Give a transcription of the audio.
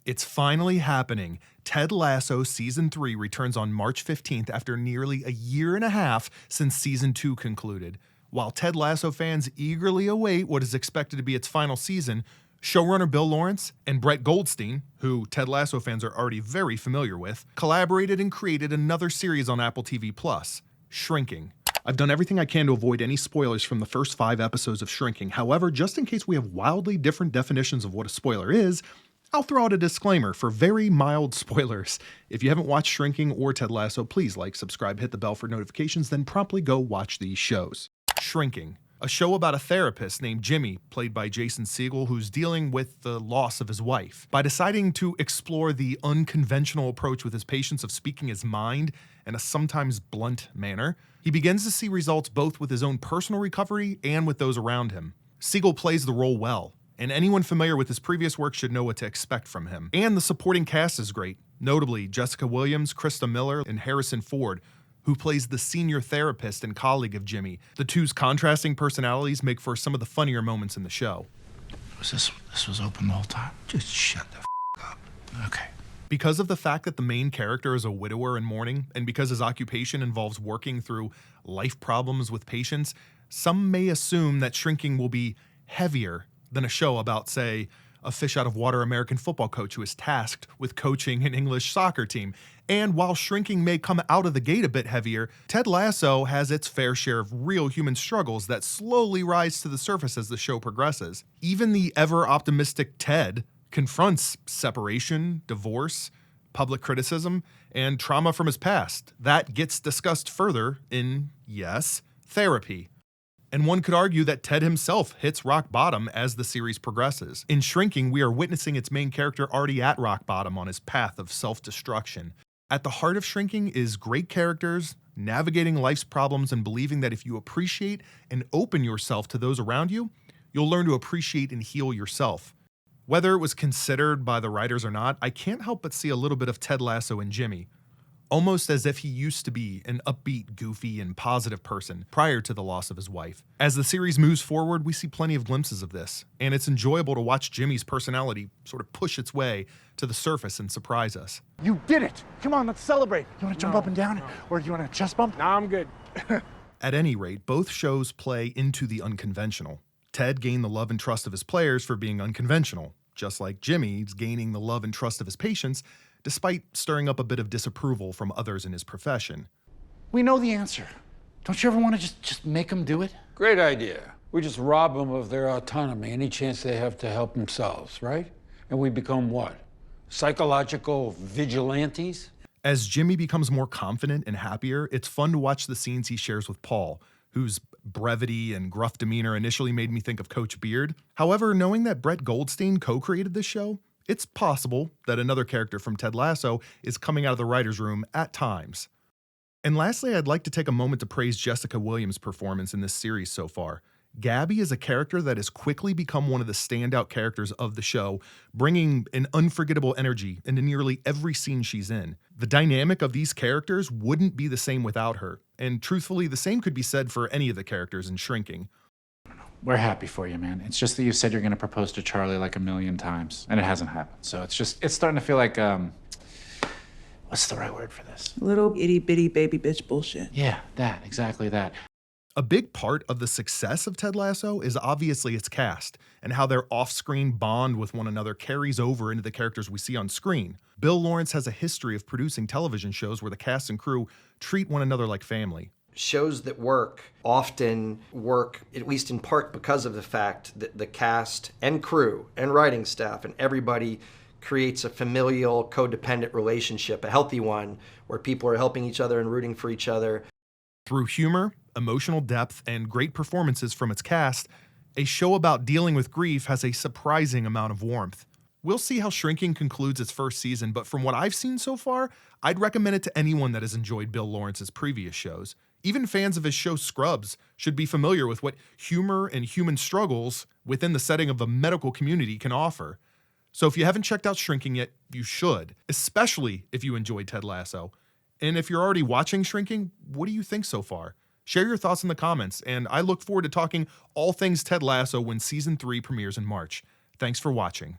It's finally happening. Ted Lasso Season 3 returns on March 15th after nearly a year and a half since Season 2 concluded. While Ted Lasso fans eagerly await what is expected to be its final season, showrunner Bill Lawrence and Brett Goldstein, who Ted Lasso fans are already very familiar with, collaborated and created another series on Apple TV+, Shrinking. I've done everything I can to avoid any spoilers from the first 5 episodes of Shrinking. However, just in case we have wildly different definitions of what a spoiler is, I'll throw out a disclaimer for very mild spoilers. If you haven't watched Shrinking or Ted Lasso, please like, subscribe, hit the bell for notifications, then promptly go watch these shows. Shrinking, a show about a therapist named Jimmy, played by Jason Segel, who's dealing with the loss of his wife. By deciding to explore the unconventional approach with his patients of speaking his mind in a sometimes blunt manner, he begins to see results both with his own personal recovery and with those around him. Segel plays the role well, and anyone familiar with his previous work should know what to expect from him. And the supporting cast is great, notably Jessica Williams, Krista Miller, and Harrison Ford, who plays the senior therapist and colleague of Jimmy. The two's contrasting personalities make for some of the funnier moments in the show. This was open the whole time? Just shut the up. Okay. Because of the fact that the main character is a widower in mourning, and because his occupation involves working through life problems with patients, some may assume that Shrinking will be heavier than a show about, say, a fish-out-of-water American football coach who is tasked with coaching an English soccer team. And while Shrinking may come out of the gate a bit heavier, Ted Lasso has its fair share of real human struggles that slowly rise to the surface as the show progresses. Even the ever-optimistic Ted confronts separation, divorce, public criticism, and trauma from his past. That gets discussed further in, yes, therapy. And one could argue that Ted himself hits rock bottom as the series progresses. In Shrinking, we are witnessing its main character already at rock bottom on his path of self-destruction. At the heart of Shrinking is great characters, navigating life's problems, and believing that if you appreciate and open yourself to those around you, you'll learn to appreciate and heal yourself. Whether it was considered by the writers or not, I can't help but see a little bit of Ted Lasso in Jimmy. Almost as if he used to be an upbeat, goofy, and positive person prior to the loss of his wife. As the series moves forward, we see plenty of glimpses of this, and it's enjoyable to watch Jimmy's personality sort of push its way to the surface and surprise us. You did it! Come on, let's celebrate. You want to jump up and down? Or do you want a chest bump? No, I'm good. At any rate, both shows play into the unconventional. Ted gained the love and trust of his players for being unconventional, just like Jimmy's gaining the love and trust of his patients, despite stirring up a bit of disapproval from others in his profession. We know the answer. Don't you ever want to just make them do it? Great idea. We just rob them of their autonomy, any chance they have to help themselves, right? And we become what? Psychological vigilantes? As Jimmy becomes more confident and happier, it's fun to watch the scenes he shares with Paul, whose brevity and gruff demeanor initially made me think of Coach Beard. However, knowing that Brett Goldstein co-created this show, it's possible that another character from Ted Lasso is coming out of the writer's room at times. And lastly, I'd like to take a moment to praise Jessica Williams' performance in this series so far. Gabby is a character that has quickly become one of the standout characters of the show, bringing an unforgettable energy into nearly every scene she's in. The dynamic of these characters wouldn't be the same without her, and truthfully, the same could be said for any of the characters in Shrinking. We're happy for you, man. It's just that you said you're going to propose to Charlie like 1,000,000 times, and it hasn't happened. So it's starting to feel like, what's the right word for this? Little itty bitty baby bitch bullshit. Yeah, exactly that. A big part of the success of Ted Lasso is obviously its cast, and how their off-screen bond with one another carries over into the characters we see on screen. Bill Lawrence has a history of producing television shows where the cast and crew treat one another like family. Shows that work often work, at least in part, because of the fact that the cast and crew and writing staff and everybody creates a familial, codependent relationship, a healthy one, where people are helping each other and rooting for each other. Through humor, emotional depth, and great performances from its cast, a show about dealing with grief has a surprising amount of warmth. We'll see how Shrinking concludes its first season, but from what I've seen so far, I'd recommend it to anyone that has enjoyed Bill Lawrence's previous shows. Even fans of his show Scrubs should be familiar with what humor and human struggles within the setting of the medical community can offer. So if you haven't checked out Shrinking yet, you should, especially if you enjoyed Ted Lasso. And if you're already watching Shrinking, what do you think so far? Share your thoughts in the comments, and I look forward to talking all things Ted Lasso when Season 3 premieres in March. Thanks for watching.